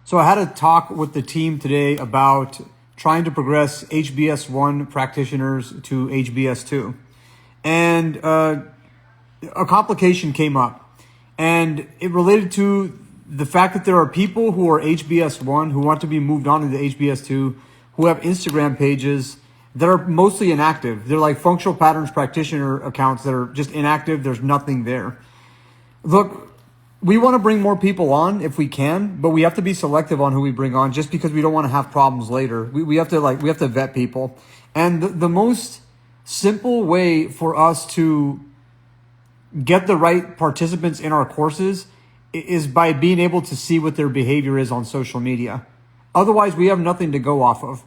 So I had a talk with the team today about trying to progress HBS1 practitioners to HBS2. And a complication came up. And it related to the fact that there are people who are HBS1 who want to be moved on into HBS2 who have Instagram pages that are mostly inactive. They're like functional patterns practitioner accounts that are just inactive. There's nothing there. Look, we want to bring more people on if we can, but we have to be selective on who we bring on just because we don't want to have problems later. We have to vet people. And the most simple way for us to get the right participants in our courses is by being able to see what their behavior is on social media. Otherwise, we have nothing to go off of.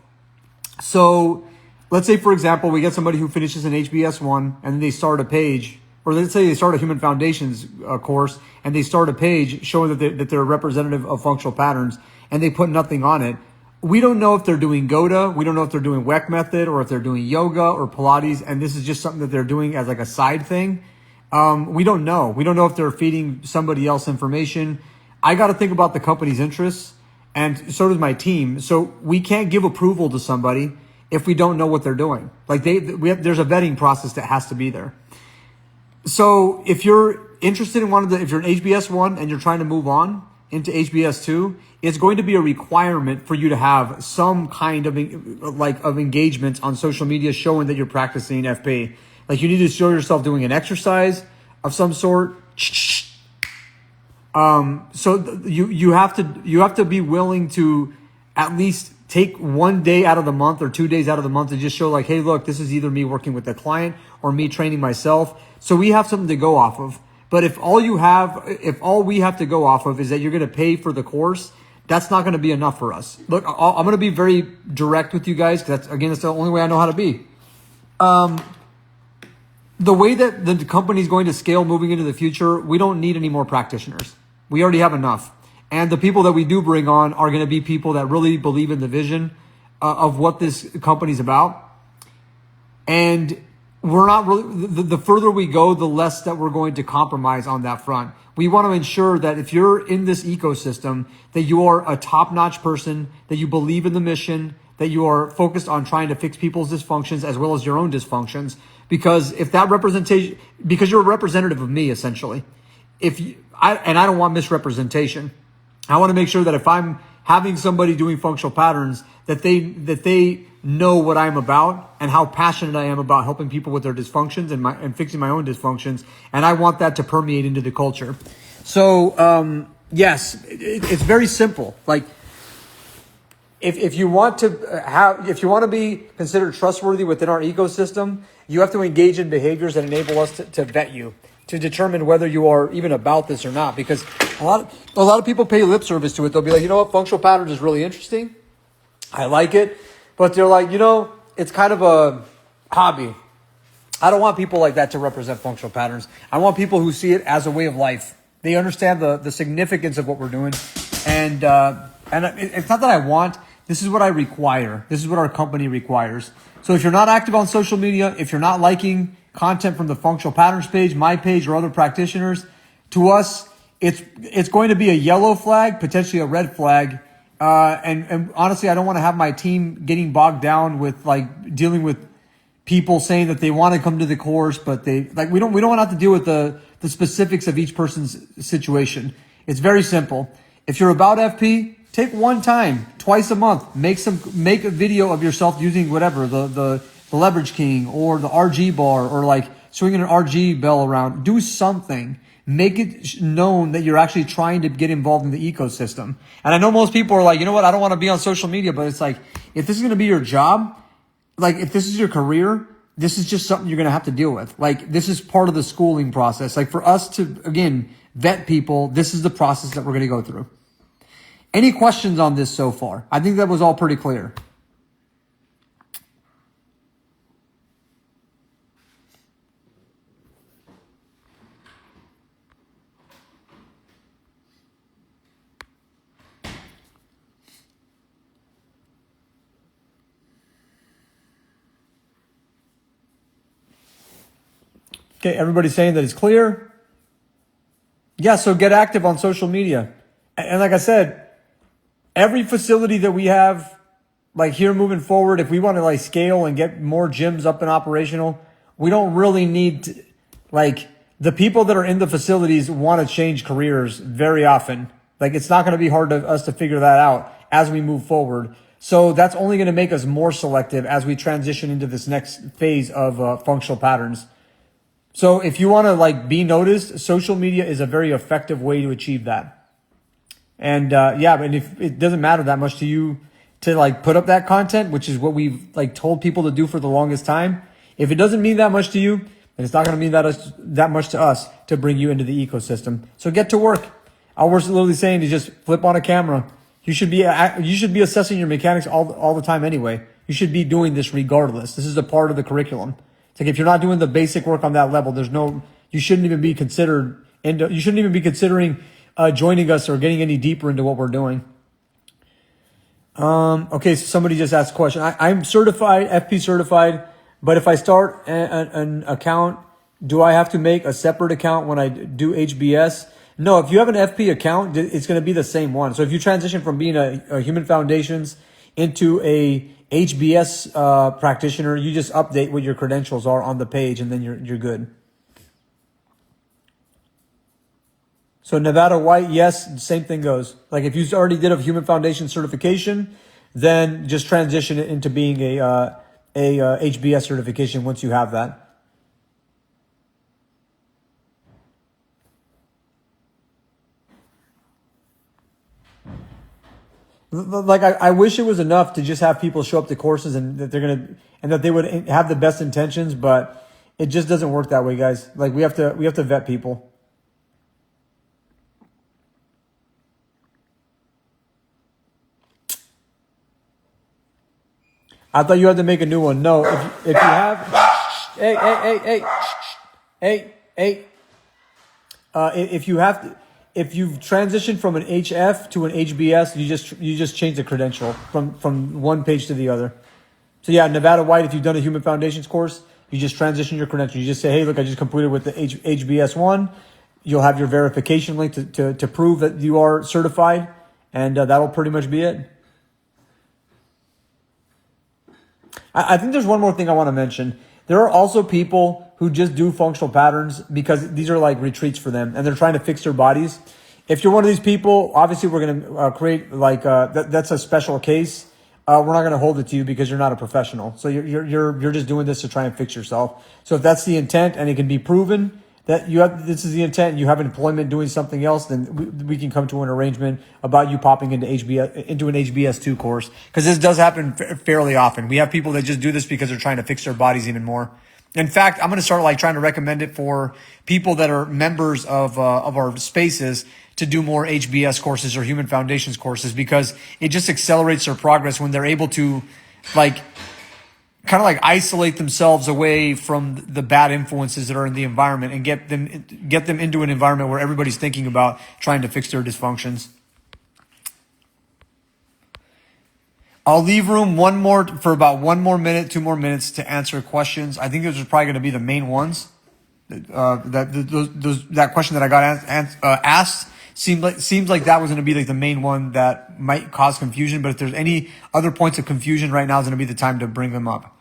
So let's say, for example, we get somebody who finishes an HBS1 and then they start a page, or let's say they start a Human Foundations course and they start a page showing that they're a representative of functional patterns and they put nothing on it. We don't know if they're doing GOTA. We don't know if they're doing WEC method or if they're doing yoga or Pilates. And this is just something that they're doing as like a side thing. We don't know. We don't know if they're feeding somebody else information. I got to think about the company's interests, and so does my team. So we can't give approval to somebody if we don't know what they're doing. Like there's a vetting process that has to be there. So if you're interested in if you're an HBS1 and you're trying to move on into HBS2, it's going to be a requirement for you to have some kind of engagement on social media showing that you're practicing FP. Like you need to show yourself doing an exercise of some sort. So you have to be willing to at least take 1 day out of the month or 2 days out of the month to just show like, hey, look, this is either me working with the client or me training myself. So we have something to go off of. But if all we have to go off of is that you're going to pay for the course, that's not going to be enough for us. Look, I'm going to be very direct with you guys because that's the only way I know how to be. The way that the company is going to scale moving into the future, we don't need any more practitioners. We already have enough. And the people that we do bring on are going to be people that really believe in the vision of what this company's about. And we're not really, the further we go, the less that we're going to compromise on that front. We want to ensure that if you're in this ecosystem, that you are a top-notch person, that you believe in the mission, that you are focused on trying to fix people's dysfunctions as well as your own dysfunctions. Because if that representation, because you're a representative of me, essentially. I don't want misrepresentation. I want to make sure that if I'm having somebody doing functional patterns, that they know what I'm about and how passionate I am about helping people with their dysfunctions and fixing my own dysfunctions. And I want that to permeate into the culture. So, yes, it's very simple. Like, if you want to be considered trustworthy within our ecosystem, you have to engage in behaviors that enable us to vet you, to determine whether you are even about this or not. Because a lot of people pay lip service to it. They'll be like, you know what, functional patterns is really interesting. I like it. But they're like, it's kind of a hobby. I don't want people like that to represent functional patterns. I want people who see it as a way of life. They understand the significance of what we're doing. And it's not that I want. This is what I require. This is what our company requires. So if you're not active on social media, if you're not liking content from the functional patterns page, my page, or other practitioners, to us, it's going to be a yellow flag, potentially a red flag. And honestly, I don't want to have my team getting bogged down with like dealing with people saying that they want to come to the course, but we don't want to have to deal with the specifics of each person's situation. It's very simple. If you're about FP, take one time, twice a month, make a video of yourself using whatever, the leverage king or the RG bar or like swinging an RG bell around. Do something. Make it known that you're actually trying to get involved in the ecosystem. And I know most people are like, you know what? I don't want to be on social media, but it's like, if this is going to be your job, like if this is your career, this is just something you're going to have to deal with. Like this is part of the schooling process. Like for us to, again, vet people, this is the process that we're going to go through. Any questions on this so far? I think that was all pretty clear. Okay, everybody's saying that it's clear. Yeah, so get active on social media. And like I said, every facility that we have, like here moving forward, if we want to like scale and get more gyms up and operational, we don't really need to, like the people that are in the facilities want to change careers very often. Like it's not going to be hard to us to figure that out as we move forward. So that's only going to make us more selective as we transition into this next phase of functional patterns. So if you want to like be noticed, social media is a very effective way to achieve that. And yeah, but if it doesn't matter that much to you to like put up that content, which is what we've like told people to do for the longest time. If it doesn't mean that much to you, then it's not going to mean that much to us to bring you into the ecosystem. So get to work. All we're literally saying is just flip on a camera. You should be assessing your mechanics all the time anyway. You should be doing this regardless. This is a part of the curriculum. It's like if you're not doing the basic work on that level, you shouldn't even be considering joining us or getting any deeper into what we're doing. Okay, so somebody just asked a question. I'm certified, FP certified, but if I start an account, do I have to make a separate account when I do HBS? No, if you have an FP account, it's going to be the same one. So if you transition from being a Human Foundations into a HBS practitioner, you just update what your credentials are on the page, and then you're good. So Nevada White, yes, same thing goes. Like if you already did a Human Foundation certification, then just transition it into being a HBS certification once you have that. Like I wish it was enough to just have people show up to courses and that that they would have the best intentions, but it just doesn't work that way, guys. Like we have to vet people. I thought you had to make a new one. No, if you have, if you've transitioned from an HF to an HBS, you just change the credential from one page to the other. So yeah, Nevada White, if you've done a Human Foundations course, you just transition your credential. You just say, hey, look, I just completed with the HBS 1. You'll have your verification link to prove that you are certified, and that'll pretty much be it. I think there's one more thing I want to mention. There are also people who just do functional patterns because these are like retreats for them and they're trying to fix their bodies. If you're one of these people, obviously we're going to create like that's a special case. We're not going to hold it to you because you're not a professional. So you're just doing this to try and fix yourself. So if that's the intent and it can be proven that this is the intent, and you have employment doing something else, then we can come to an arrangement about you popping into an HBS2 course, because this does happen fairly often. We have people that just do this because they're trying to fix their bodies even more. In fact, I'm going to start like trying to recommend it for people that are members of our spaces to do more HBS courses or Human Foundations courses, because it just accelerates their progress when they're able to like kind of like isolate themselves away from the bad influences that are in the environment and get them into an environment where everybody's thinking about trying to fix their dysfunctions. I'll leave room for about 2 more minutes to answer questions. I think those are probably going to be the main ones. That question that I got asked seems like that was going to be like the main one that might cause confusion. But if there's any other points of confusion right now, is going to be the time to bring them up.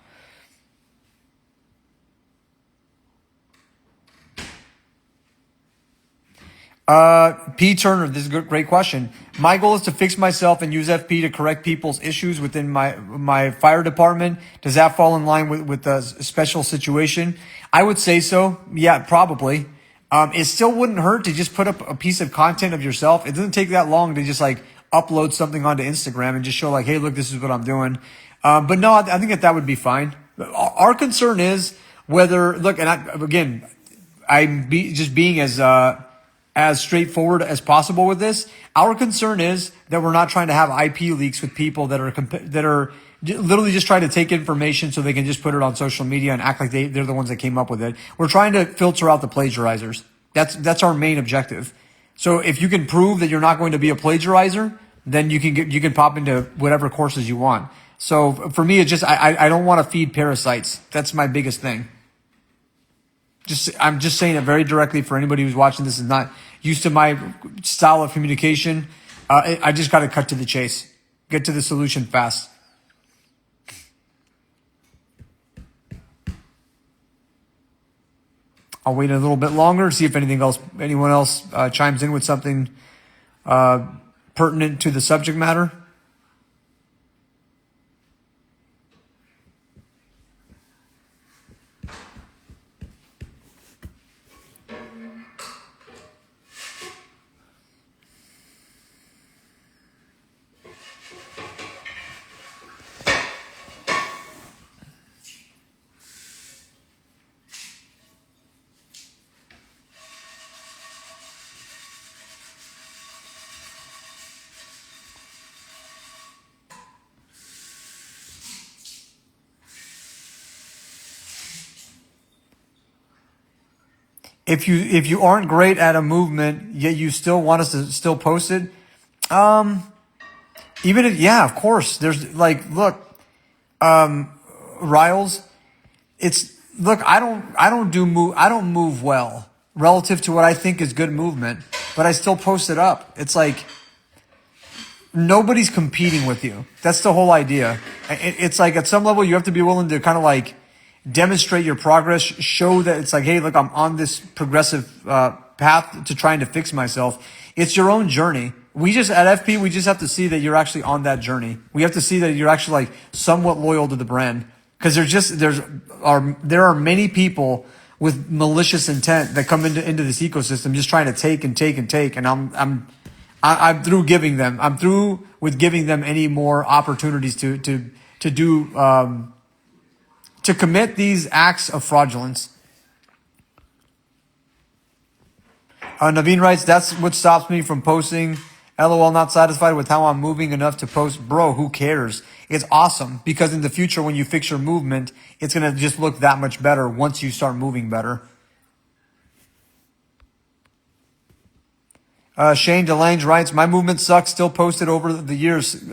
P. Turner, this is a great question. My goal is to fix myself and use FP to correct people's issues within my fire department. Does that fall in line with a special situation? I would say so. Yeah, probably. It still wouldn't hurt to just put up a piece of content of yourself. It doesn't take that long to just like upload something onto Instagram and just show like, hey, look, this is what I'm doing. But no, I think that would be fine. Our concern is whether, look, and I'm just being as straightforward as possible with this. Our concern is that we're not trying to have IP leaks with people that are literally just trying to take information so they can just put it on social media and act like they're the ones that came up with it. We're trying to filter out the plagiarizers. That's our main objective. So if you can prove that you're not going to be a plagiarizer, then you can pop into whatever courses you want. So for me, it's just I don't want to feed parasites. That's my biggest thing. I'm just saying it very directly for anybody who's watching this is not used to my style of communication. I just got to cut to the chase. Get to the solution fast. I'll wait a little bit longer, see if anyone else chimes in with something pertinent to the subject matter. If you aren't great at a movement, yet you still want us to still post it, even if, yeah, of course, there's like, look, Riles, look, I don't move well relative to what I think is good movement, but I still post it up. It's like, nobody's competing with you. That's the whole idea. It's like at some level you have to be willing to kind of like demonstrate your progress, show that it's like, hey, look, I'm on this progressive path to trying to fix myself. It's your own journey. At FP, we just have to see that you're actually on that journey. We have to see that you're actually like somewhat loyal to the brand, because there are many people with malicious intent that come into this ecosystem just trying to take and take and take. And I'm through giving them. I'm through with giving them any more opportunities to commit these acts of fraudulence. Naveen writes, that's what stops me from posting. LOL, not satisfied with how I'm moving enough to post. Bro, who cares? It's awesome, because in the future, when you fix your movement, it's going to just look that much better once you start moving better. Shane Delange writes, my movement sucks, still posted over the years,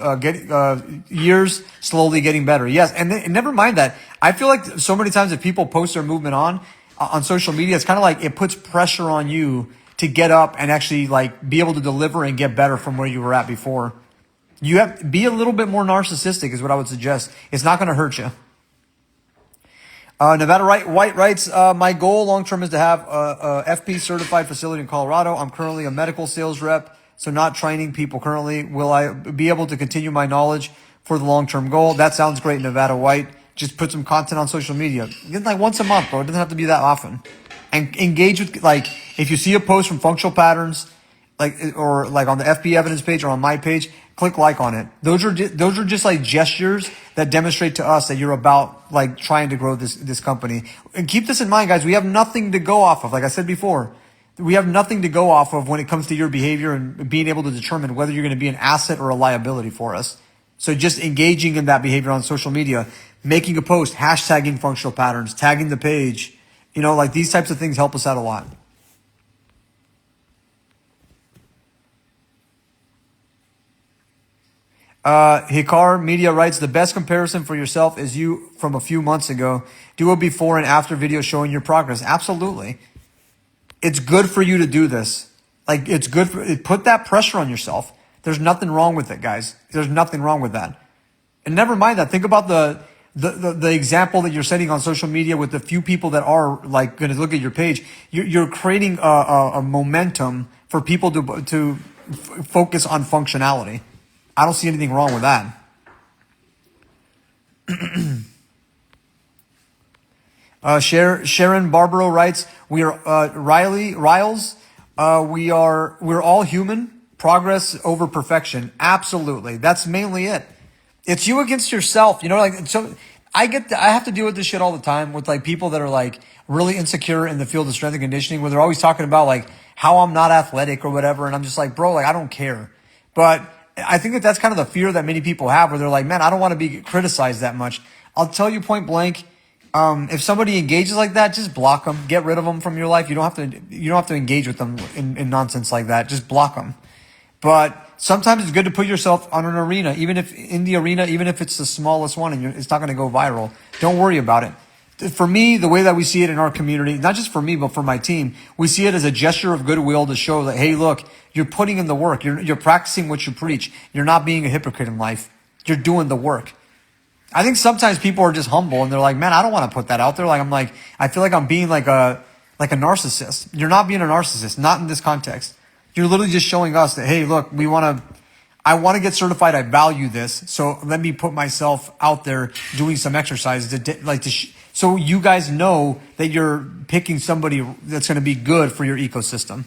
years slowly getting better. Yes, and never mind that. I feel like so many times if people post their movement on social media, it's kind of like it puts pressure on you to get up and actually like be able to deliver and get better from where you were at before. You have to be a little bit more narcissistic is what I would suggest. It's not going to hurt you. Nevada White writes, my goal long-term is to have a FP certified facility in Colorado. I'm currently a medical sales rep, so not training people currently. Will I be able to continue my knowledge for the long-term goal? That sounds great, Nevada White. Just put some content on social media. Like once a month, bro. It doesn't have to be that often. And engage with, like, if you see a post from Functional Patterns, or on the FP evidence page or on my page, click like on it. Those are just like gestures that demonstrate to us that you're about like trying to grow this company. And keep this in mind, guys. We have nothing to go off of. Like I said before, we have nothing to go off of when it comes to your behavior and being able to determine whether you're going to be an asset or a liability for us. So just engaging in that behavior on social media, making a post, hashtagging Functional Patterns, tagging the page, like these types of things help us out a lot. Hikar Media writes, the best comparison for yourself is you from a few months ago. Do a before and after video showing your progress. Absolutely. It's good for you to do this. Like, it's good put that pressure on yourself. There's nothing wrong with it, guys. There's nothing wrong with that. And never mind that. Think about the example that you're setting on social media with the few people that are like going to look at your page. You're creating a momentum for people to focus on functionality. I don't see anything wrong with that. Sharon Barbaro writes, we are Riles. We're all human. Progress over perfection. Absolutely. That's mainly it. It's you against yourself. So I have to deal with this shit all the time with like people that are like really insecure in the field of strength and conditioning, where they're always talking about like how I'm not athletic or whatever. And I'm just like, bro, like I don't care. But I think that's kind of the fear that many people have, where they're like, man, I don't want to be criticized that much. I'll tell you point blank. If somebody engages like that, just block them, get rid of them from your life. You don't have to engage with them in nonsense like that. Just block them. But sometimes it's good to put yourself on an arena, even if it's the smallest one and it's not going to go viral. Don't worry about it. For me, the way that we see it in our community, not just for me, but for my team, we see it as a gesture of goodwill to show that, hey, look, you're putting in the work. You're practicing what you preach. You're not being a hypocrite in life. You're doing the work. I think sometimes people are just humble and they're like, man, I don't want to put that out there. I feel like I'm being like a narcissist. You're not being a narcissist, not in this context. You're literally just showing us that, hey, look, I want to get certified. I value this. So let me put myself out there doing some exercises so you guys know that you're picking somebody that's going to be good for your ecosystem.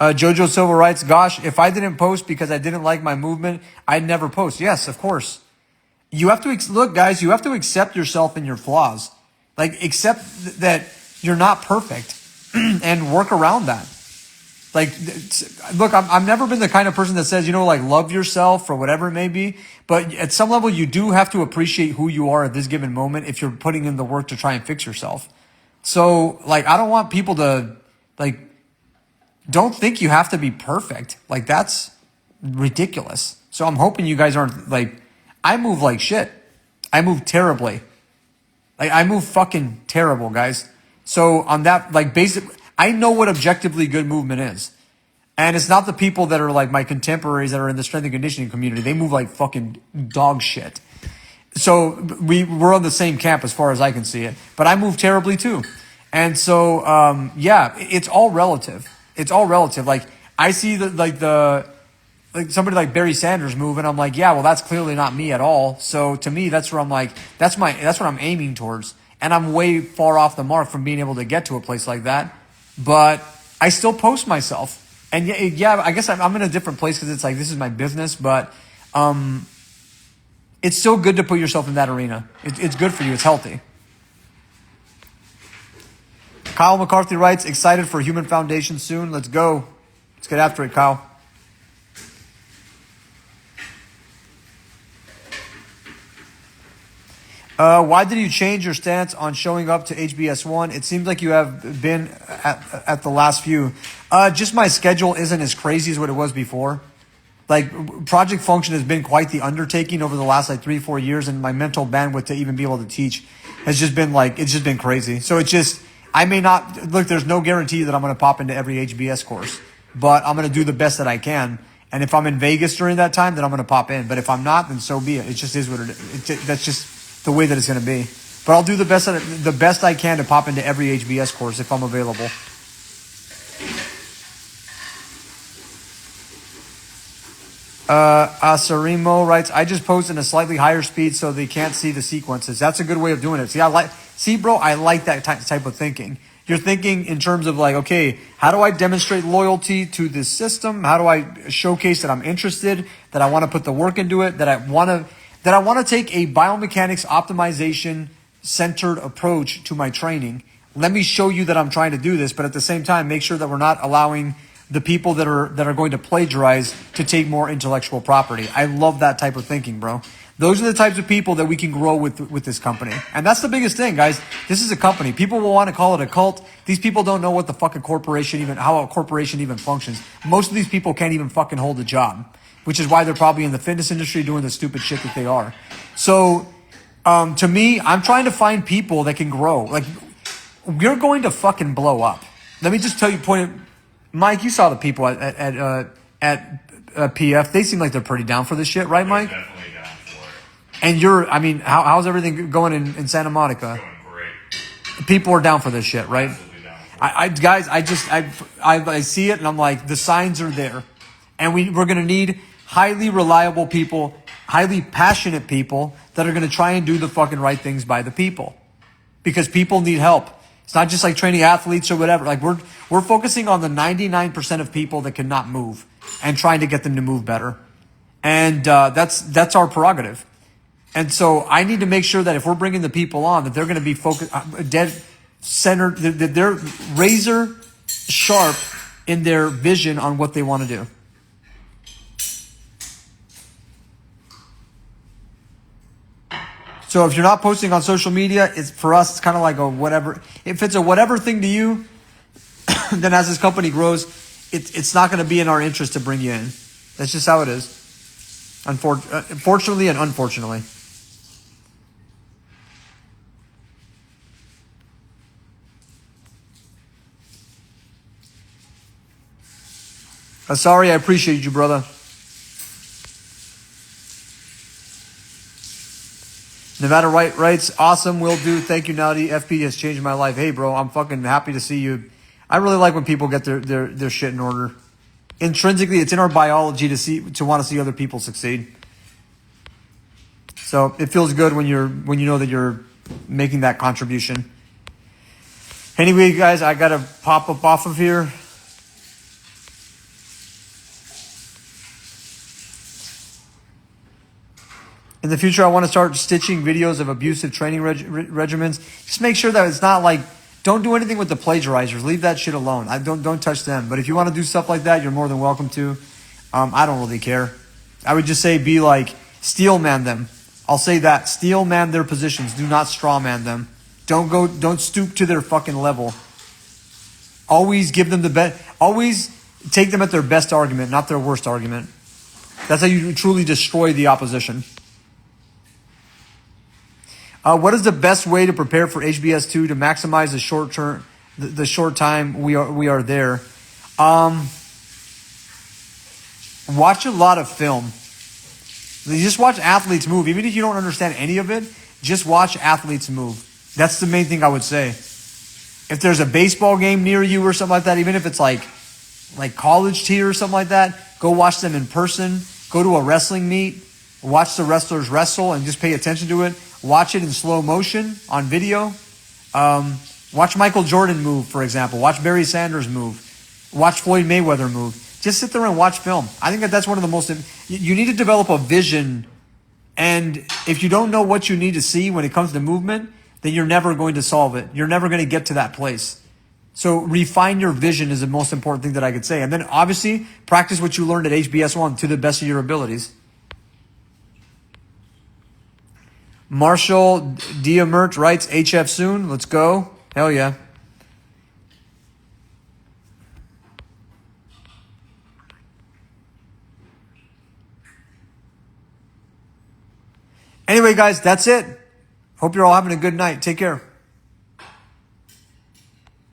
Jojo Silva writes, gosh, if I didn't post because I didn't like my movement, I'd never post. Yes, of course. You have to look, guys, you have to accept yourself and your flaws. Like, accept that you're not perfect and work around that. Like, look, I've never been the kind of person that says, love yourself or whatever it may be. But at some level, you do have to appreciate who you are at this given moment if you're putting in the work to try and fix yourself. So, I don't want people to, don't think you have to be perfect. That's ridiculous. So I'm hoping you guys aren't I move like shit. I move terribly. I move fucking terrible, guys. So on that, I know what objectively good movement is. And it's not the people that are my contemporaries that are in the strength and conditioning community. They move like fucking dog shit. So we're on the same camp as far as I can see it. But I move terribly too. And so, it's all relative. It's all relative. I see somebody like Barry Sanders move, and I'm like, yeah, well, that's clearly not me at all. So to me, that's where I'm that's what I'm aiming towards. And I'm way far off the mark from being able to get to a place like that. But I still post myself. And yeah, I guess I'm in a different place because it's this is my business, but it's still good to put yourself in that arena. It's good for you. It's healthy. Kyle McCarthy writes, excited for Human Foundation soon. Let's go. Let's get after it, Kyle. Why did you change your stance on showing up to HBS1? It seems like you have been at the last few. Just my schedule isn't as crazy as what it was before. Project Function has been quite the undertaking over the last 3-4 years, and my mental bandwidth to even be able to teach has just been it's just been crazy. So it's just, I may not, look, there's no guarantee that I'm going to pop into every HBS course, but I'm going to do the best that I can. And if I'm in Vegas during that time, then I'm going to pop in. But if I'm not, then so be it. It just is what it is. That's just the way that it's going to be. But I'll do the best I can to pop into every HBS course if I'm available. Asarimo writes, I just post in a slightly higher speed so they can't see the sequences. That's a good way of doing it. Bro, I like that type of thinking. You're thinking in terms of okay, how do I demonstrate loyalty to this system? How do I showcase that I'm interested, that I want to put the work into it, that I want to take a biomechanics optimization centered approach to my training. Let me show you that I'm trying to do this, but at the same time, make sure that we're not allowing the people that are going to plagiarize to take more intellectual property. I love that type of thinking, bro. Those are the types of people that we can grow with this company. And that's the biggest thing, guys. This is a company. People will want to call it a cult. These people don't know what the fuck how a corporation even functions. Most of these people can't even fucking hold a job, which is why they're probably in the fitness industry doing the stupid shit that they are. So, to me, I'm trying to find people that can grow. We're going to fucking blow up. Let me just tell you, Mike, you saw the people at PF. They seem like they're pretty down for this shit, right, Mike? They're definitely down for it. And how's everything going in Santa Monica? It's going great. People are down for this shit, right? Absolutely down for it. I see it and I'm like, the signs are there. And we're going to need highly reliable people, highly passionate people that are going to try and do the fucking right things by the people. Because people need help. It's not just training athletes or whatever. We're focusing on the 99% of people that cannot move and trying to get them to move better. And that's our prerogative. And so I need to make sure that if we're bringing the people on, that they're going to be focused, dead centered, that they're razor sharp in their vision on what they want to do. So if you're not posting on social media, for us, it's kind of like a whatever. If it's a whatever thing to you, then as this company grows, it's not going to be in our interest to bring you in. That's just how it is. Fortunately and unfortunately. Sorry, I appreciate you, brother. Nevada writes, awesome, will do. Thank you, Naughty. FP has changed my life. Hey, bro, I'm fucking happy to see you. I really like when people get their shit in order. Intrinsically, it's in our biology to want to see other people succeed. So it feels good when you know that you're making that contribution. Anyway, guys, I gotta pop up off of here. In the future, I want to start stitching videos of abusive training regimens. Just make sure that it's not like, don't do anything with the plagiarizers. Leave that shit alone. Don't touch them. But if you want to do stuff like that, you're more than welcome to. I don't really care. I would just say be like, steel man them. I'll say that. Steel man their positions. Do not straw man them. Don't stoop to their fucking level. Always give them the best. Always take them at their best argument, not their worst argument. That's how you truly destroy the opposition. What is the best way to prepare for HBS2 to maximize the short time we are there? Watch a lot of film. You just watch athletes move. Even if you don't understand any of it, just watch athletes move. That's the main thing I would say. If there's a baseball game near you or something like that, even if it's like college tier or something like that, go watch them in person. Go to a wrestling meet. Watch the wrestlers wrestle and just pay attention to it. Watch it in slow motion on video. Watch Michael Jordan move, for example. Watch Barry Sanders move. Watch Floyd Mayweather move. Just sit there and watch film. I think that's one of the most... You need to develop a vision. And if you don't know what you need to see when it comes to movement, then you're never going to solve it. You're never going to get to that place. So refine your vision is the most important thing that I could say. And then obviously practice what you learned at HBS1 to the best of your abilities. Marshall Diamert writes, HF soon. Let's go. Hell yeah. Anyway, guys, that's it. Hope you're all having a good night. Take care.